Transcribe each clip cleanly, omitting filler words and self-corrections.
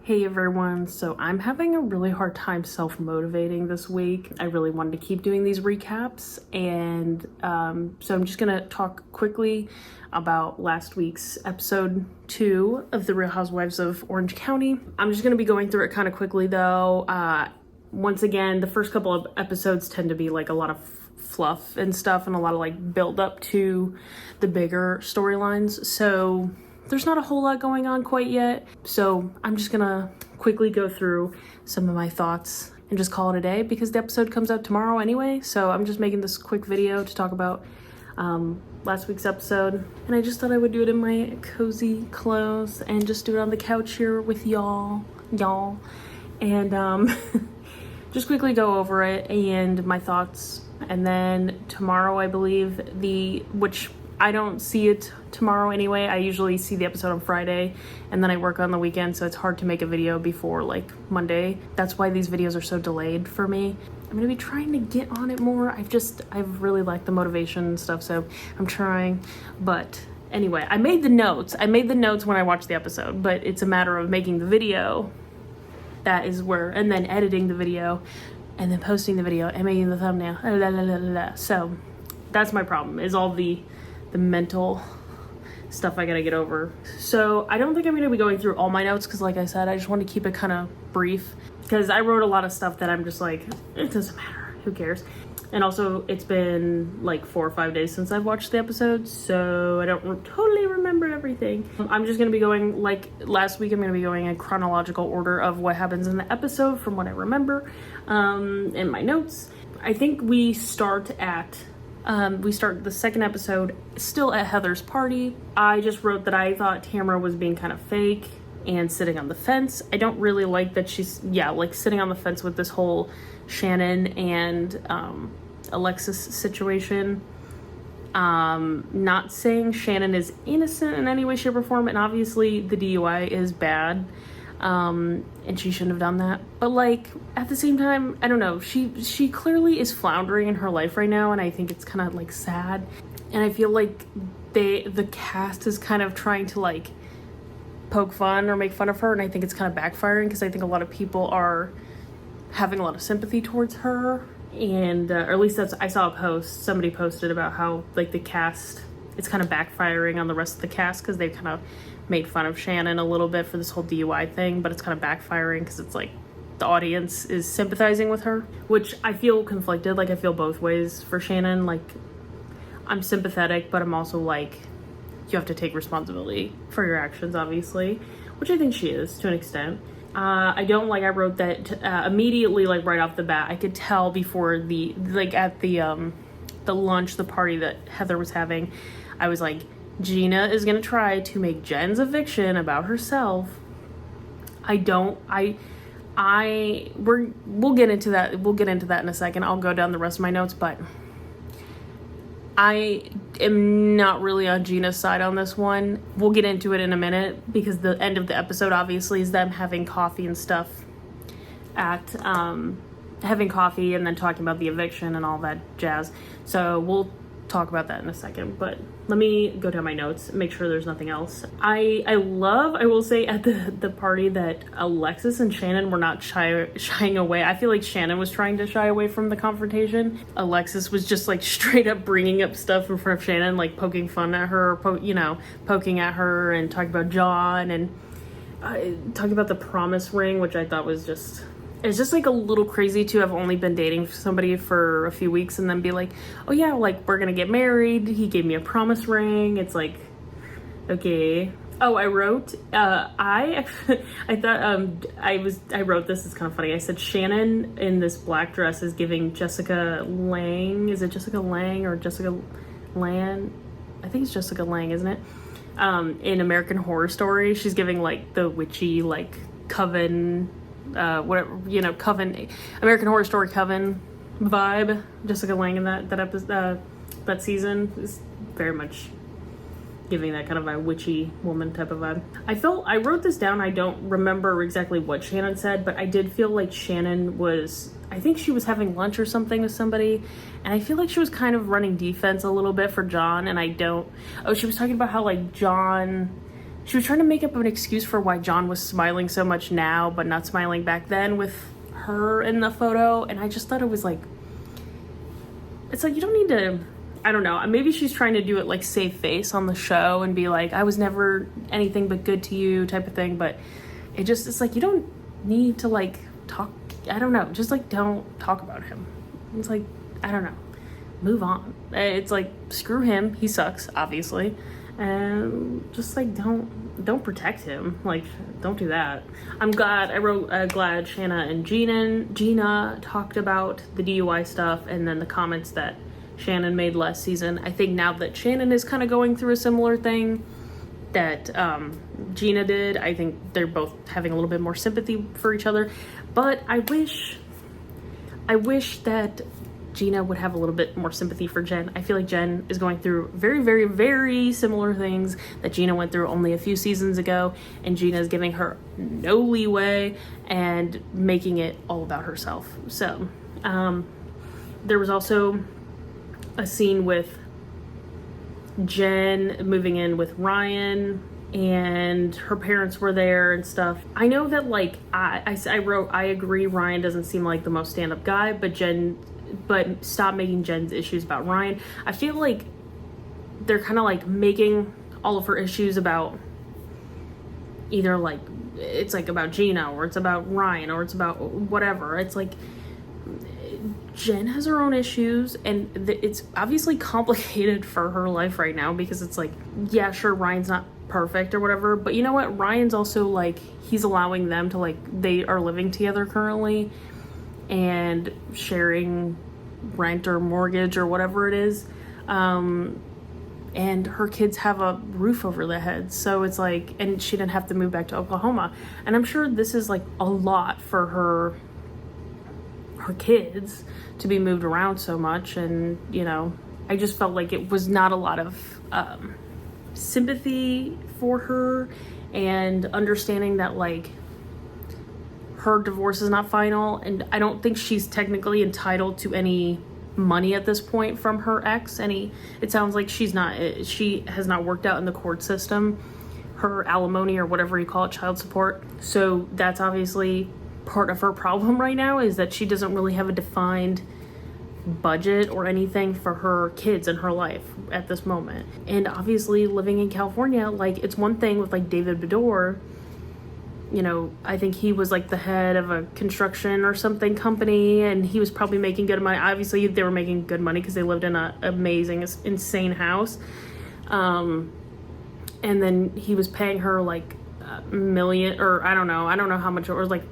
Hey everyone, so I'm having a really hard time self-motivating this week. I really wanted to keep doing these recaps, and so I'm just gonna talk quickly about last week's episode 2 of The Real Housewives of Orange County. I'm just gonna be going through it kind of quickly though. Once again, the first couple of episodes tend to be like a lot of fluff and stuff and a lot of like build up to the bigger storylines, so there's not a whole lot going on quite yet, so I'm just gonna quickly go through some of my thoughts and just call it a day because the episode comes out tomorrow anyway. So I'm just making this quick video to talk about last week's episode, and I just thought I would do it in my cozy clothes and just do it on the couch here with y'all, and just quickly go over it and my thoughts. And then tomorrow, I believe, which I don't see it tomorrow anyway. I usually see the episode on Friday and then I work on the weekend, so it's hard to make a video before like Monday. That's why these videos are so delayed for me. I'm gonna be trying to get on it more. I've really liked the motivation and stuff, so I'm trying. But anyway, I made the notes when I watched the episode, but it's a matter of making the video. That is where, and then editing the video and then posting the video and making the thumbnail. So that's my problem, is all the mental stuff I gotta get over. So I don't think I'm gonna be going through all my notes because, like I said, I just want to keep it kind of brief because I wrote a lot of stuff that I'm just like, it doesn't matter, who cares. And also it's been like 4 or 5 days since I've watched the episode, so I don't totally remember everything. I'm just gonna be going, like last week, I'm gonna be going in chronological order of what happens in the episode from what I remember in my notes. I think we start the second episode still at Heather's party. I just wrote that I thought Tamara was being kind of fake and sitting on the fence. I don't really like that she's, like sitting on the fence with this whole Shannon and Alexis situation. Not saying Shannon is innocent in any way, shape, or form, and obviously the DUI is bad. And she shouldn't have done that, but like at the same time, I don't know, she clearly is floundering in her life right now, and I think it's kind of like sad, and I feel like the cast is kind of trying to like poke fun or make fun of her, and I think it's kind of backfiring because I think a lot of people are having a lot of sympathy towards her, and or at least I saw a post, somebody posted about how like the cast, it's kind of backfiring on the rest of the cast because they kind of made fun of Shannon a little bit for this whole DUI thing, but it's kind of backfiring because it's like the audience is sympathizing with her, which I feel conflicted. Like I feel both ways for Shannon. Like I'm sympathetic, but I'm also like, you have to take responsibility for your actions, obviously, which I think she is to an extent. I wrote that immediately, like right off the bat, I could tell before at the lunch, the party that Heather was having, I was like, Gina is gonna try to make Jen's eviction about herself. We'll get into that. We'll get into that in a second. I'll go down the rest of my notes, but I am not really on Gina's side on this one. We'll get into it in a minute because the end of the episode obviously is them having coffee and stuff having coffee and then talking about the eviction and all that jazz. So we'll talk about that in a second, but let me go down my notes and make sure there's nothing else. I will say at the party that Alexis and Shannon were not shying away. I feel like Shannon was trying to shy away from the confrontation. Alexis was just like straight up bringing up stuff in front of Shannon, like poking fun at her, poking at her and talking about John and talking about the promise ring, which I thought was just, it's just like a little crazy to have only been dating somebody for a few weeks and then be like, oh yeah, like we're gonna get married, he gave me a promise ring. It's like, okay. Oh, I wrote I wrote this, it's kind of funny. I said Shannon in this black dress is giving Jessica Lange. Is it Jessica Lange or Jessica Lan? I think it's Jessica Lange, isn't it? In American Horror Story, she's giving like the witchy like coven, coven, American Horror Story coven vibe. Jessica Lange in that episode, that season is very much giving that kind of a witchy woman type of vibe. I wrote this down. I don't remember exactly what Shannon said, but I did feel like Shannon was, I think she was having lunch or something with somebody, and I feel like she was kind of running defense a little bit for John, and she was talking about how like John she was trying to make up an excuse for why John was smiling so much now, but not smiling back then with her in the photo. And I just thought it was like, it's like, you don't need to, I don't know. Maybe she's trying to do it like save face on the show and be like, I was never anything but good to you type of thing. But it's like, you don't need to like talk. I don't know. Just like, don't talk about him. It's like, I don't know. Move on. It's like, screw him. He sucks, obviously. And just like, don't protect him. Like, don't do that. I'm glad, I wrote, glad Shanna and Gina talked about the DUI stuff and then the comments that Shannon made last season. I think now that Shannon is kind of going through a similar thing that Gina did, I think they're both having a little bit more sympathy for each other. But I wish that Gina would have a little bit more sympathy for Jen. I feel like Jen is going through very, very, very similar things that Gina went through only a few seasons ago, and Gina is giving her no leeway and making it all about herself. So there was also a scene with Jen moving in with Ryan, and her parents were there and stuff. I know that like I wrote, I agree Ryan doesn't seem like the most stand-up guy, but stop making Jen's issues about Ryan. I feel like they're kind of like making all of her issues about either like, it's like about Gina or it's about Ryan or it's about whatever. It's like Jen has her own issues, and it's obviously complicated for her life right now because it's like, yeah, sure, Ryan's not perfect or whatever, but you know what? Ryan's also like, he's allowing them to like, they are living together currently and sharing rent or mortgage or whatever it is, and her kids have a roof over their heads, so it's like, and she didn't have to move back to Oklahoma, and I'm sure this is like a lot for her kids to be moved around so much. And you know, I just felt like it was not a lot of sympathy for her and understanding that like her divorce is not final, and I don't think she's technically entitled to any money at this point from her ex. It sounds like she has not worked out in the court system, her alimony or whatever you call it, child support. So that's obviously part of her problem right now, is that she doesn't really have a defined budget or anything for her kids in her life at this moment. And obviously living in California, like, it's one thing with like David Beador, you know, I think he was like the head of a construction or something company, and he was probably making good money. Obviously they were making good money because they lived in an amazing, insane house. And then he was paying her like $1 million, or I don't know how much, or like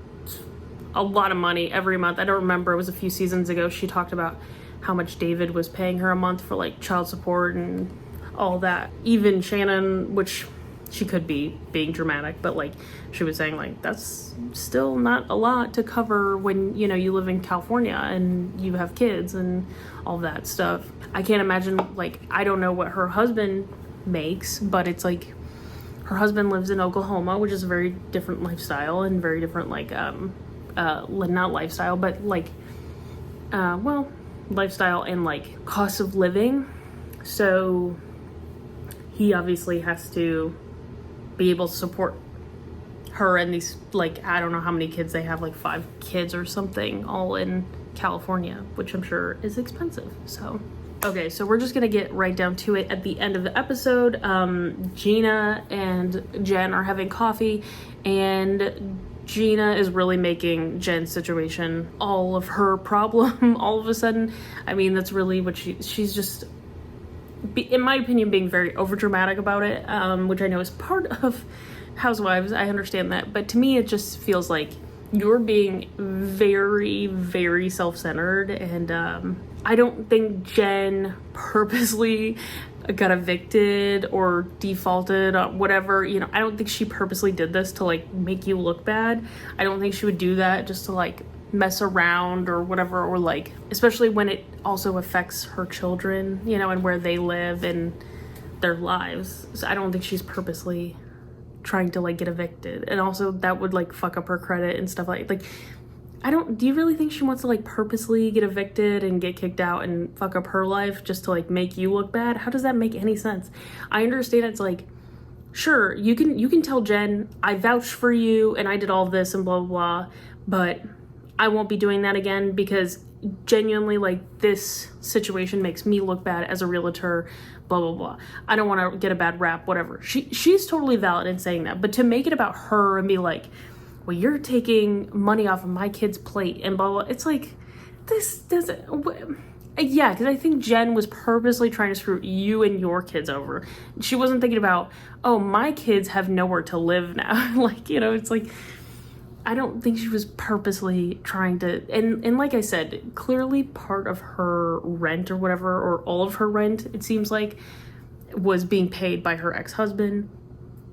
a lot of money every month. I don't remember. It was a few seasons ago. She talked about how much David was paying her a month for like child support and all that. Even Shannon, which she could be being dramatic, but like she was saying like, that's still not a lot to cover when, you know, you live in California and you have kids and all that stuff. I can't imagine, like, I don't know what her husband makes, but it's like her husband lives in Oklahoma, which is a very different lifestyle and very different like not lifestyle, but like well, lifestyle and like cost of living. So he obviously has to be able to support her and these, like, I don't know how many kids they have, like 5 kids or something, all in California, which I'm sure is expensive. So okay, so we're just gonna get right down to it at the end of the episode. Gina and Jen are having coffee, and Gina is really making Jen's situation all of her problem all of a sudden. I mean, that's really what she's just, in my opinion, being very overdramatic about it, which I know is part of Housewives. I understand that. But to me, it just feels like you're being very, very self-centered. And I don't think Jen purposely got evicted or defaulted, whatever, you know. I don't think she purposely did this to like make you look bad. I don't think she would do that just to like mess around or whatever, or like, especially when it also affects her children, you know, and where they live and their lives. So I don't think she's purposely trying to like get evicted, and also that would like fuck up her credit and stuff like do you really think she wants to like purposely get evicted and get kicked out and fuck up her life just to like make you look bad? How does that make any sense? I understand it's like sure, you can tell Jen, I vouched for you and I did all this and blah, blah, blah, but I won't be doing that again because genuinely, like, this situation makes me look bad as a realtor, blah, blah, blah. I don't want to get a bad rap, whatever. She's totally valid in saying that, but to make it about her and be like, well, you're taking money off of my kid's plate and blah, blah, it's like, this doesn't, yeah, because I think Jen was purposely trying to screw you and your kids over. She wasn't thinking about, oh, my kids have nowhere to live now. Like, you know, it's like, I don't think she was purposely trying to, and like I said, clearly part of her rent or whatever, or all of her rent, it seems like, was being paid by her ex-husband,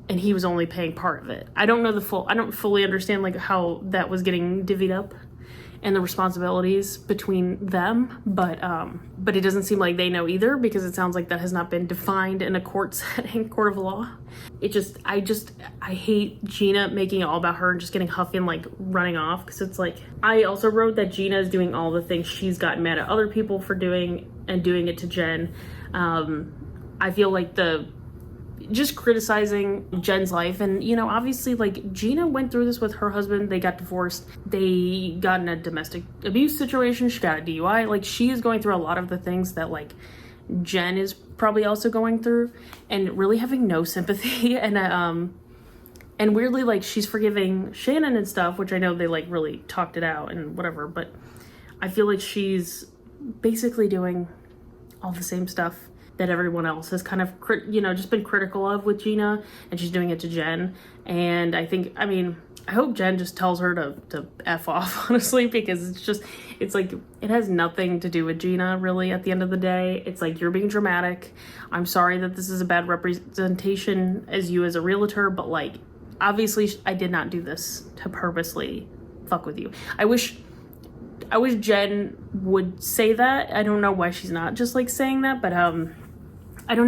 and he was only paying part of it. I don't fully understand like how that was getting divvied up and the responsibilities between them, but it doesn't seem like they know either, because it sounds like that has not been defined in a court setting, court of law. I hate Gina making it all about her and just getting huffy and like running off, because it's like, I also wrote that Gina is doing all the things she's gotten mad at other people for doing and doing it to Jen. I feel like just criticizing Jen's life, and you know, obviously like Gina went through this with her husband. They got divorced, they got in a domestic abuse situation, she got a DUI. Like, she is going through a lot of the things that like Jen is probably also going through, and really having no sympathy. And weirdly, like, she's forgiving Shannon and stuff, which I know they like really talked it out and whatever, but I feel like she's basically doing all the same stuff that everyone else has kind of, just been critical of with Gina, and she's doing it to Jen. And I hope Jen just tells her to F off, honestly, because it's like, it has nothing to do with Gina, really, at the end of the day. It's like, you're being dramatic. I'm sorry that this is a bad representation as you as a realtor, but like, obviously I did not do this to purposely fuck with you. I wish Jen would say that. I don't know why she's not just like saying that, but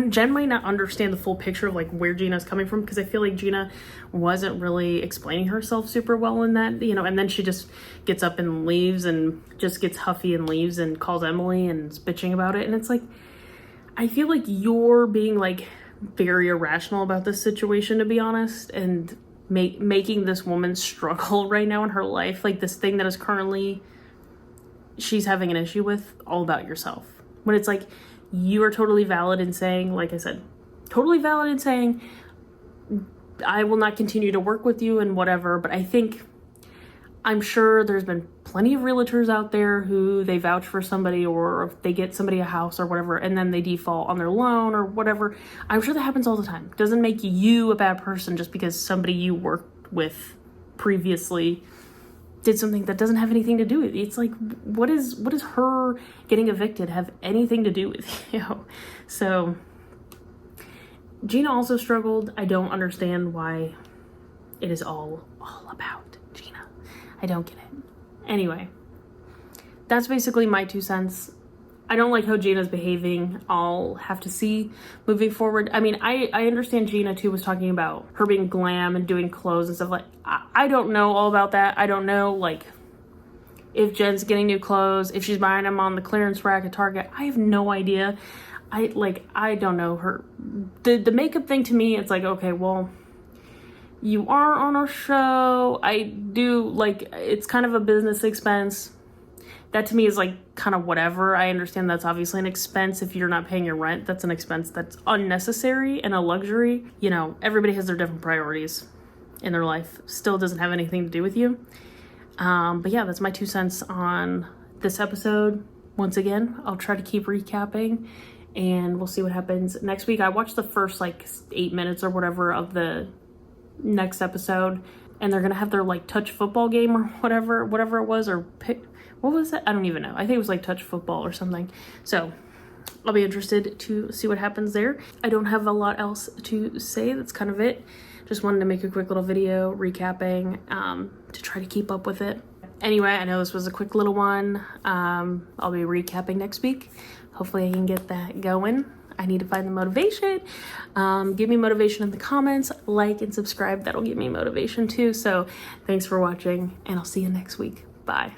Jen might not understand the full picture of like where Gina's coming from, because I feel like Gina wasn't really explaining herself super well in that, and then she just gets up and leaves and just gets huffy and leaves and calls Emily and is bitching about it. And it's like, I feel like you're being like very irrational about this situation, to be honest, and making this woman struggle right now in her life, like this thing that is currently she's having an issue with, all about yourself. When it's like, you are totally valid in saying, like I said, totally valid in saying, I will not continue to work with you and whatever, but I'm sure there's been plenty of realtors out there who they vouch for somebody, or if they get somebody a house or whatever, and then they default on their loan or whatever. I'm sure that happens all the time. It doesn't make you a bad person just because somebody you worked with previously did something that doesn't have anything to do with it. It's like, what is her getting evicted have anything to do with you? So Gina also struggled. I don't understand why it is all about Gina. I don't get it. Anyway, that's basically my 2 cents. I don't like how Gina's behaving. I'll have to see moving forward. I mean, I understand Gina too was talking about her being glam and doing clothes and stuff. Like, I don't know all about that. I don't know, like, if Jen's getting new clothes, if she's buying them on the clearance rack at Target. I have no idea. I don't know her. The makeup thing, to me, it's like, okay, well, you are on a show. I do, like, it's kind of a business expense. That to me is like kind of whatever. I understand that's obviously an expense. If you're not paying your rent, that's an expense that's unnecessary and a luxury. Everybody has their different priorities in their life. Still doesn't have anything to do with you. But yeah, that's my 2 cents on this episode. Once again, I'll try to keep recapping and we'll see what happens next week. I watched the first like 8 minutes or whatever of the next episode, and they're gonna have their like touch football game or whatever it was, or what was it? I don't even know. I think it was like touch football or something. So I'll be interested to see what happens there. I don't have a lot else to say. That's kind of it. Just wanted to make a quick little video recapping to try to keep up with it. Anyway, I know this was a quick little one. I'll be recapping next week. Hopefully I can get that going. I need to find the motivation. Give me motivation in the comments. Like and subscribe. That'll give me motivation too. So thanks for watching, and I'll see you next week. Bye.